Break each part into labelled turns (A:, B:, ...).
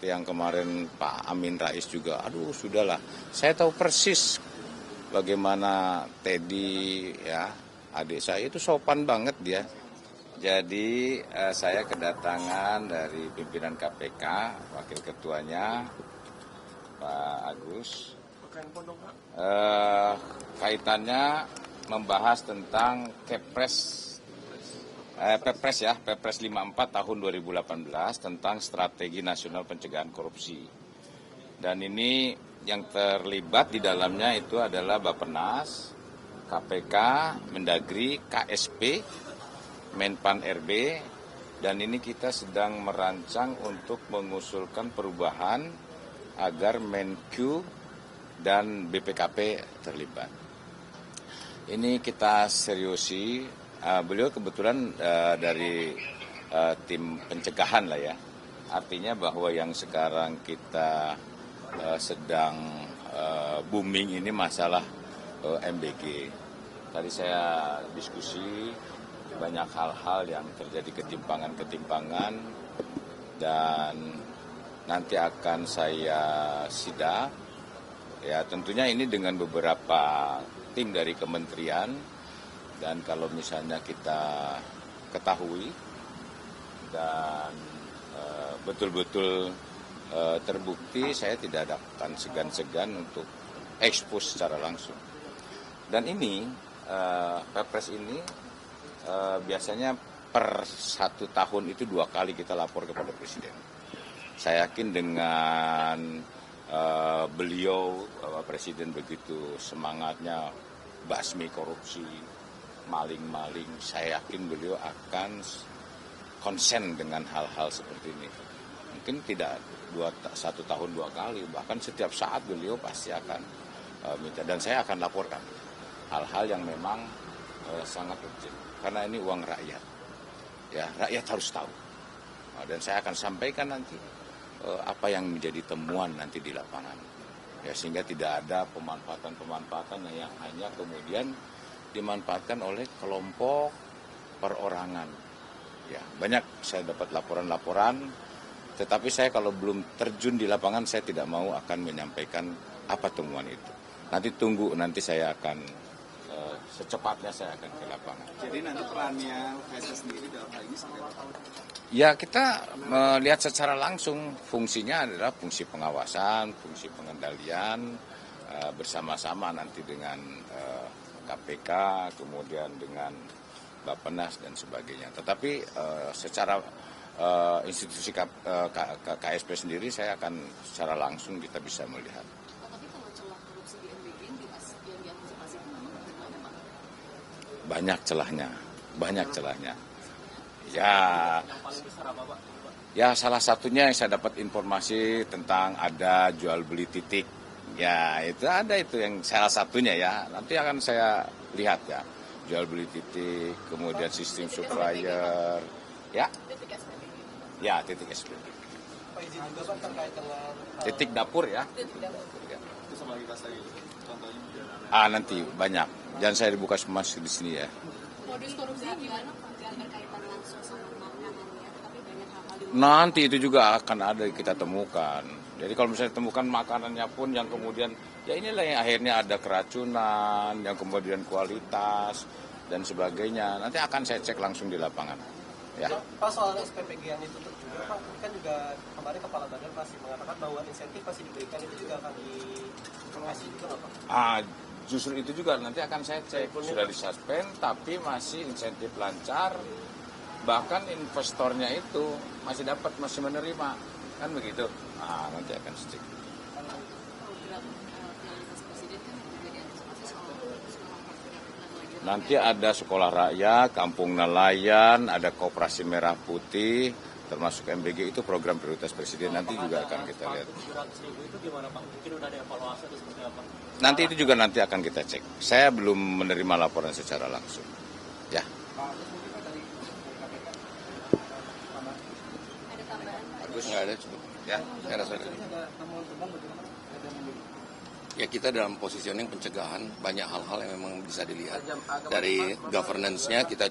A: seperti yang kemarin Pak Amin Rais juga, aduh sudahlah. Saya tahu persis bagaimana Teddy, ya, adik saya itu sopan banget dia. Jadi saya kedatangan dari pimpinan KPK, wakil ketuanya Pak Agus. Kaitannya membahas tentang Perpres 54 tahun 2018 tentang Strategi Nasional Pencegahan Korupsi. Dan ini yang terlibat di dalamnya itu adalah Bappenas, KPK, Mendagri, KSP, Menpan RB, dan ini kita sedang merancang untuk mengusulkan perubahan agar Menq dan BPKP terlibat. Ini kita seriusi. Beliau kebetulan dari tim pencegahan lah ya. Artinya bahwa yang sekarang kita sedang booming ini masalah MBG. Tadi saya diskusi banyak hal-hal yang terjadi ketimpangan dan nanti akan saya sidak. Ya tentunya ini dengan beberapa tim dari kementerian, dan kalau misalnya kita ketahui dan betul-betul terbukti, saya tidak akan segan-segan untuk ekspos secara langsung. Dan ini Perpres ini biasanya per 1 tahun itu 2 kali kita lapor kepada Presiden. Saya yakin dengan beliau, Bapak Presiden begitu semangatnya basmi korupsi, maling-maling, saya yakin beliau akan konsen dengan hal-hal seperti ini. Mungkin tidak 1 tahun 2 kali, bahkan setiap saat beliau pasti akan minta, dan saya akan laporkan hal-hal yang memang sangat urgent, karena ini uang rakyat. Ya, rakyat harus tahu. Dan saya akan sampaikan nanti apa yang menjadi temuan nanti di lapangan. Ya, sehingga tidak ada pemanfaatan yang hanya kemudian dimanfaatkan oleh kelompok perorangan. Ya, banyak saya dapat laporan-laporan, tetapi saya kalau belum terjun di lapangan saya tidak mau akan menyampaikan apa temuan itu. Nanti tunggu, nanti saya akan secepatnya saya akan ke lapangan.
B: Jadi nanti perannya VSS sendiri dalam hal ini seperti apa?
A: Ya, kita melihat secara langsung, fungsinya adalah fungsi pengawasan, fungsi pengendalian bersama-sama nanti dengan KPK, kemudian dengan Bappenas dan sebagainya. Tetapi secara institusi KSP sendiri saya akan secara langsung kita bisa melihat.
C: Tapi kalau celah korupsi di MBG yang diantisipasi itu memang bagaimana, Pak?
A: Banyak celahnya. Ya, salah satunya yang saya dapat informasi tentang ada jual beli titik. Ya, itu ada, itu yang salah satunya ya. Nanti akan saya lihat ya. Jual beli titik, kemudian sistem supplier. Ya. Ya, titik SPB.
B: Pak, izin juga Pak terkait dengan
A: Titik dapur ya.
B: itu sama lagi Pak tadi contohnya.
A: Nanti banyak. Jangan saya dibuka semua di sini ya.
C: Modus korupsinya gimana, Pak? Jangan berkaitan langsung sama makanannya, tapi banyak hal-hal di
A: Nanti itu juga akan ada kita temukan. Jadi kalau misalnya temukan makanannya pun yang kemudian, ya inilah yang akhirnya ada keracunan, yang kemudian kualitas dan sebagainya. Nanti akan saya cek langsung di lapangan. Ya.
B: Pak, soal SPPG yang ditutup juga Pak, kan juga kemarin Kepala Badan masih mengatakan bahwa insentif masih diberikan, itu juga akan dikasih juga nggak Pak?
A: Justru itu juga nanti akan saya cek. Sudah disuspend tapi masih insentif lancar. Bahkan investornya itu masih menerima. Kan begitu. Nanti akan cek.
C: program prioritas Presiden kan juga diantisipasi soal sekolah rakyat.
A: Nanti ada sekolah rakyat, kampung nelayan, ada koperasi merah putih, termasuk MBG, itu program prioritas Presiden. Nanti juga akan kita lihat.
B: 700.000 itu gimana Pak? Mungkin udah ada evaluasi atau seperti apa?
A: Nanti itu juga nanti akan kita cek. Saya belum menerima laporan secara langsung. Ya.
C: Ada tambahan, Pak?
A: Bagus, nggak ada cukup. Ya, saya rasa ada.
D: Ya, kita dalam positioning pencegahan, banyak hal-hal yang memang bisa dilihat dari governance-nya. Kita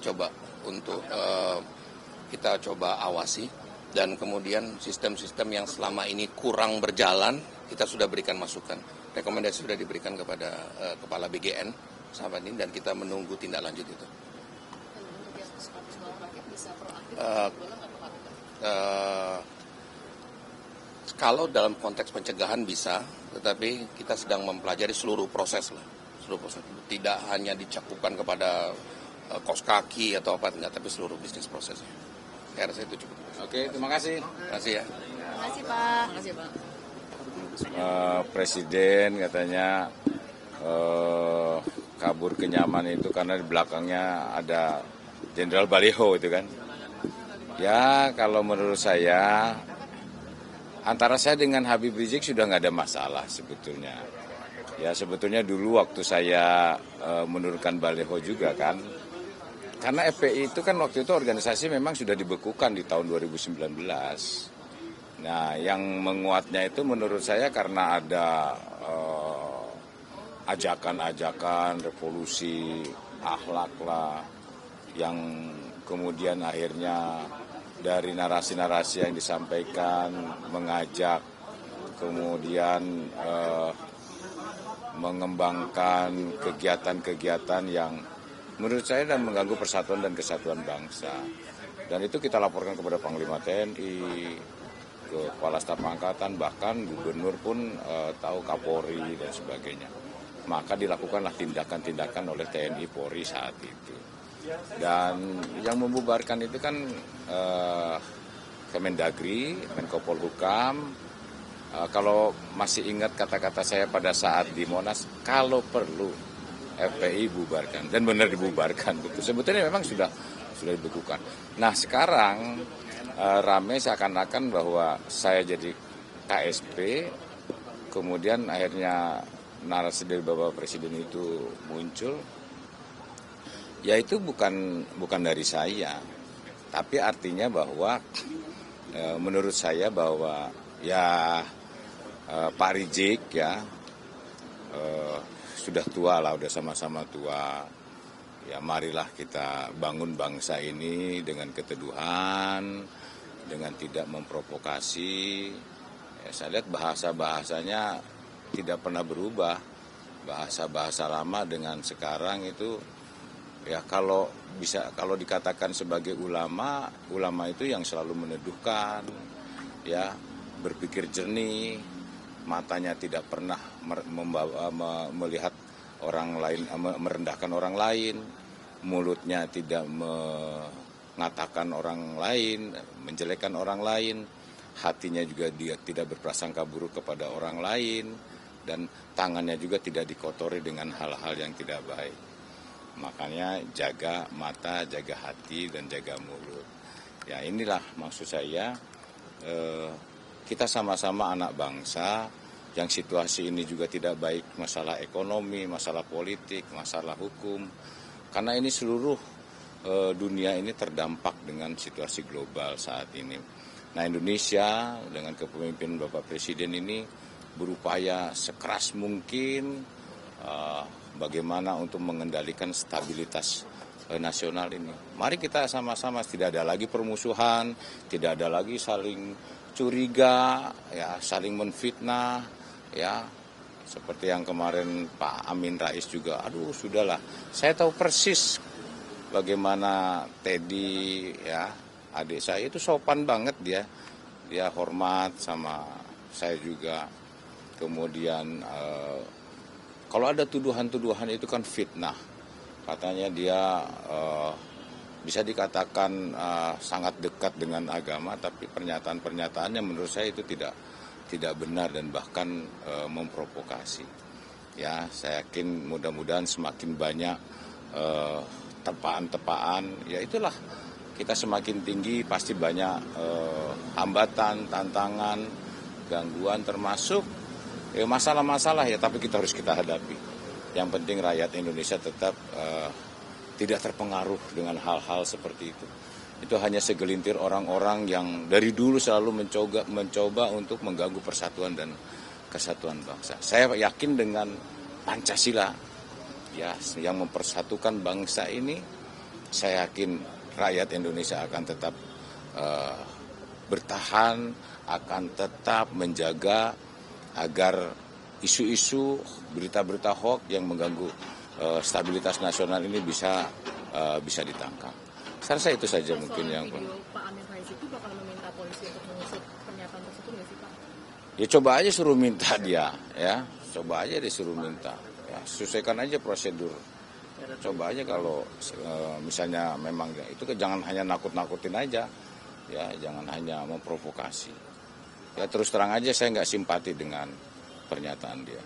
D: coba awasi dan kemudian sistem-sistem yang selama ini kurang berjalan, kita sudah berikan masukan. Rekomendasi sudah diberikan kepada Kepala BGN sahabat ini, dan kita menunggu tindak lanjut itu.
C: Untuk yang sekolah rakyat bisa proaktif, boleh nggak Pak?
D: Kalau dalam konteks pencegahan bisa, tetapi kita sedang mempelajari seluruh proses lah. Seluruh proses. Tidak hanya dicakupkan kepada kos kaki atau apa, enggak, tapi seluruh bisnis prosesnya. Saya rasa itu cukup.
A: Oke, terima kasih.
D: Terima kasih ya.
C: Terima kasih Pak. Terima kasih Pak.
A: Presiden katanya kabur ke Nyaman itu karena di belakangnya ada Jenderal Baliho itu kan. Ya, kalau menurut saya antara saya dengan Habib Rizik sudah nggak ada masalah sebetulnya. Ya, sebetulnya dulu waktu saya menurunkan Baliho juga kan. Karena FPI itu kan waktu itu organisasi memang sudah dibekukan di tahun 2019. Nah, yang menguatnya itu menurut saya karena ada ajakan-ajakan revolusi akhlak lah, yang kemudian akhirnya dari narasi-narasi yang disampaikan mengajak kemudian mengembangkan kegiatan-kegiatan yang menurut saya dan mengganggu persatuan dan kesatuan bangsa. Dan itu kita laporkan kepada Panglima TNI, ke Kepala Staf Angkatan, bahkan Gubernur pun tahu, Kapolri dan sebagainya. Maka dilakukanlah tindakan-tindakan oleh TNI Polri saat itu. Dan yang membubarkan itu kan Kemendagri, Menko Polhukam. Kalau masih ingat kata-kata saya pada saat di Monas, kalau perlu FPI bubarkan, dan benar dibubarkan. Sebetulnya memang sudah dibekukan. Nah, sekarang rame seakan-akan bahwa saya jadi KSP, kemudian akhirnya narasi dari Bapak Presiden itu muncul. Ya, itu bukan dari saya, tapi artinya bahwa menurut saya bahwa ya Pak Rizik ya sudah tua lah, udah sama-sama tua. Ya, marilah kita bangun bangsa ini dengan keteduhan, dengan tidak memprovokasi. Ya, saya lihat bahasa-bahasanya tidak pernah berubah. Bahasa-bahasa lama dengan sekarang itu, ya kalau dikatakan sebagai ulama itu yang selalu meneduhkan, ya, berpikir jernih, matanya tidak pernah melihat orang lain, merendahkan orang lain, mulutnya tidak mengatakan orang lain, menjelekkan orang lain, hatinya juga dia tidak berprasangka buruk kepada orang lain, dan tangannya juga tidak dikotori dengan hal-hal yang tidak baik. Makanya jaga mata, jaga hati, dan jaga mulut. Ya, inilah maksud saya, kita sama-sama anak bangsa, yang situasi ini juga tidak baik, masalah ekonomi, masalah politik, masalah hukum. Karena ini seluruh dunia ini terdampak dengan situasi global saat ini. Nah, Indonesia dengan kepemimpinan Bapak Presiden ini berupaya sekeras mungkin bagaimana untuk mengendalikan stabilitas nasional ini. Mari kita sama-sama, tidak ada lagi permusuhan, tidak ada lagi saling curiga, ya, saling menfitnah, ya, seperti yang kemarin Pak Amin Rais juga, aduh sudahlah, saya tahu persis bagaimana Teddy, ya, adik saya itu sopan banget dia hormat sama saya juga. Kemudian kalau ada tuduhan-tuduhan itu kan fitnah, katanya dia bisa dikatakan sangat dekat dengan agama, tapi pernyataan-pernyataannya menurut saya itu tidak benar dan bahkan memprovokasi. Ya, saya yakin mudah-mudahan semakin banyak tepaan-tepaan, ya itulah, kita semakin tinggi pasti banyak hambatan, tantangan, gangguan, termasuk masalah-masalah, ya, tapi kita harus hadapi. Yang penting rakyat Indonesia tetap tidak terpengaruh dengan hal-hal seperti itu. Itu hanya segelintir orang-orang yang dari dulu selalu mencoba untuk mengganggu persatuan dan kesatuan bangsa. Saya yakin dengan Pancasila, ya, yang mempersatukan bangsa ini, saya yakin rakyat Indonesia akan tetap bertahan, akan tetap menjaga agar isu-isu, berita-berita hoax yang mengganggu stabilitas nasional ini bisa ditangkap. Saya rasa itu saja mungkin yang.
C: Video Pak Amin Rais itu bakal meminta polisi untuk mengusut pernyataan tersebut nggak sih Pak?
A: Ya coba aja suruh minta dia, ya. Coba aja disuruh minta. Ya, sesuaikan aja prosedur. Coba aja kalau misalnya memang ya, itu jangan hanya nakut-nakutin aja. Ya, jangan hanya memprovokasi. Ya terus terang aja saya nggak simpati dengan pernyataan dia.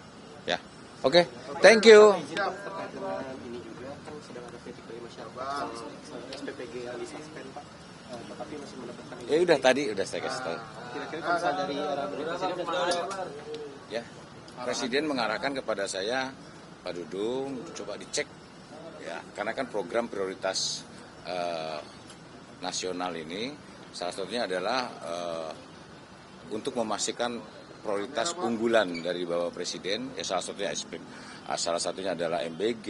A: Ya. Oke, thank you.
B: Terkait dengan ini juga kan sedang ada kritik dari masyarakat SPPG yang disuspend Pak, tetapi masih mendapatkan.
A: Ya udah tadi udah saya kasih tahu.
B: Kira-kira kalau misalnya dari Presiden
A: Ya, Presiden mengarahkan kepada saya, Pak Dudung, coba dicek. Ya, karena kan program prioritas nasional ini salah satunya adalah untuk memastikan prioritas unggulan dari Bapak Presiden, ya salah satunya adalah MBG,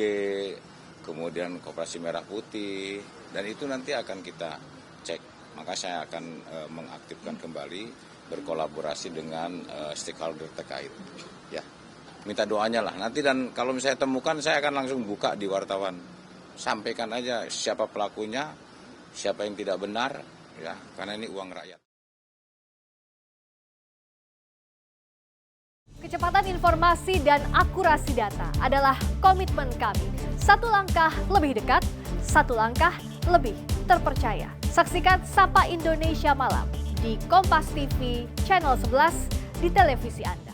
A: kemudian Koperasi Merah Putih, dan itu nanti akan kita cek. Maka saya akan mengaktifkan kembali, berkolaborasi dengan stakeholder terkait. Ya, minta doanya lah. Nanti dan kalau misalnya temukan, saya akan langsung buka di wartawan. Sampaikan aja siapa pelakunya, siapa yang tidak benar, ya, karena ini uang rakyat.
E: Kecepatan informasi dan akurasi data adalah komitmen kami. Satu langkah lebih dekat, satu langkah lebih terpercaya. Saksikan Sapa Indonesia Malam di Kompas TV, channel 11 di televisi Anda.